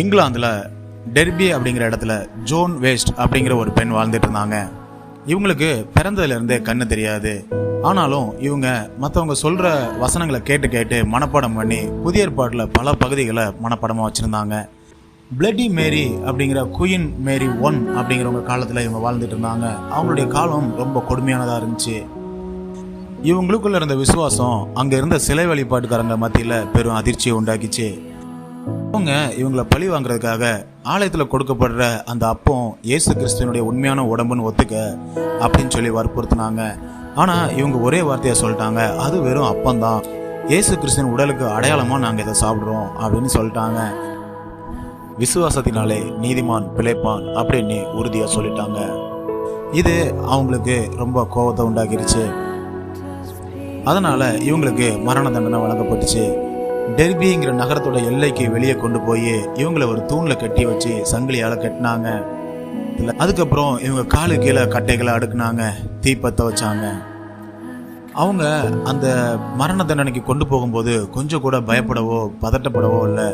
இங்கிலாந்துல டெர்பி அப்படிங்கிற இடத்துல ஜோன் வேஸ்ட் அப்படிங்கிற ஒரு பெண் வாழ்ந்துட்டு இருந்தாங்க. இவங்களுக்கு பிறந்ததுல இருந்தே கண்ணு தெரியாது. ஆனாலும் இவங்க மற்றவங்க சொல்ற வசனங்களை கேட்டு கேட்டு மனப்பாடம் பண்ணி புதிய ஏற்பாட்டில் பல பகுதிகளை மனப்பாடமாக வச்சிருந்தாங்க. பிளட்டி மேரி அப்படிங்கிற குயின் மேரி 1 அப்படிங்கிறவங்க காலத்தில் இவங்க வாழ்ந்துட்டு இருந்தாங்க. அவங்களுடைய காலம் ரொம்ப கொடுமையானதாக இருந்துச்சு. இவங்களுக்குள்ள இருந்த விசுவாசம் அங்கே இருந்த சிலை வழிபாட்டுக்காரங்க மத்தியில் பெரும் அதிர்ச்சியை உண்டாக்கிச்சு. அவங்க இவங்களை பழி வாங்குறதுக்காக ஆலயத்தில் கொடுக்கப்படுற அந்த அப்பம் இயேசு கிறிஸ்துவனுடைய உண்மையான உடம்புன்னு ஒத்துக்க அப்படின்னு சொல்லி வற்புறுத்தினாங்க. ஆனால் இவங்க ஒரே வார்த்தையை சொல்லிட்டாங்க, அது வெறும் அப்பந்தான், இயேசு கிறிஸ்துவின் உடலுக்கு அடையாளமாக நாங்கள் இதை சாப்பிட்றோம் அப்படின்னு சொல்லிட்டாங்க. விசுவாசத்தினாலே நீதிமான் பிழைப்பான் அப்படின்னு உறுதியாக சொல்லிட்டாங்க. இது அவங்களுக்கு ரொம்ப கோபத்தை உண்டாக்கிருச்சு. அதனால இவங்களுக்கு மரண தண்டனை வழங்கப்பட்டுச்சு. டெர்பிங்கிற நகரத்தோட எல்லைக்கு வெளியே கொண்டு போய் இவங்களை ஒரு தூண்ல கட்டி வச்சு சங்கிலியால கட்டினாங்க. அதுக்கப்புறம் இவங்க காலு கீழே கட்டைகளை அடுக்குனாங்க, தீப்பத்த வச்சாங்க. அவங்க அந்த மரண தண்டனைக்கு கொண்டு போகும்போது கொஞ்சம் கூட பயப்படவோ பதட்டப்படவோ இல்லை,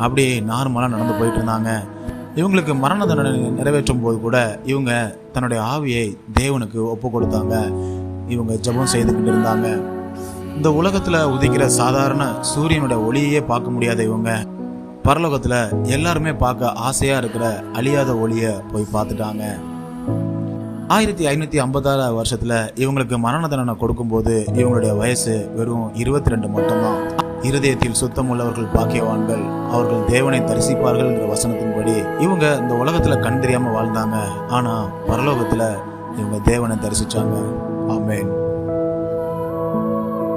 அப்படி நார்மலாக நடந்து போயிட்டு இருந்தாங்க. இவங்களுக்கு மரண தண்டனை நிறைவேற்றும் போது கூட இவங்க தன்னுடைய ஆவியை தேவனுக்கு ஒப்பு கொடுத்தாங்க. இவங்க ஜெபம் செய்துக்கிட்டு இருந்தாங்க. இந்த உலகத்துல உதிக்கிற சாதாரண சூரியனோட ஒளியே பார்க்க முடியாத இவங்க பரலோகத்துல எல்லாருமே பார்க்க ஆசையா இருக்கிற அழியாத ஒளிய போய் பார்த்துட்டாங்க. 1556 வருஷத்துல இவங்களுக்கு மரண தண்டனை கொடுக்கும்போது இவங்களுடைய வயசு வெறும் 22 மட்டும்தான். இருதயத்தில் சுத்தம் உள்ளவர்கள் பாக்கியவான்கள், அவர்கள் தேவனை தரிசிப்பார்கள்ங்கிற வசனத்தின்படி இவங்க இந்த உலகத்துல கண் தெரியாம வாழ்ந்தாங்க. ஆனா பரலோகத்துல இவங்க தேவனை தரிசிச்சாங்க. ஆமென்.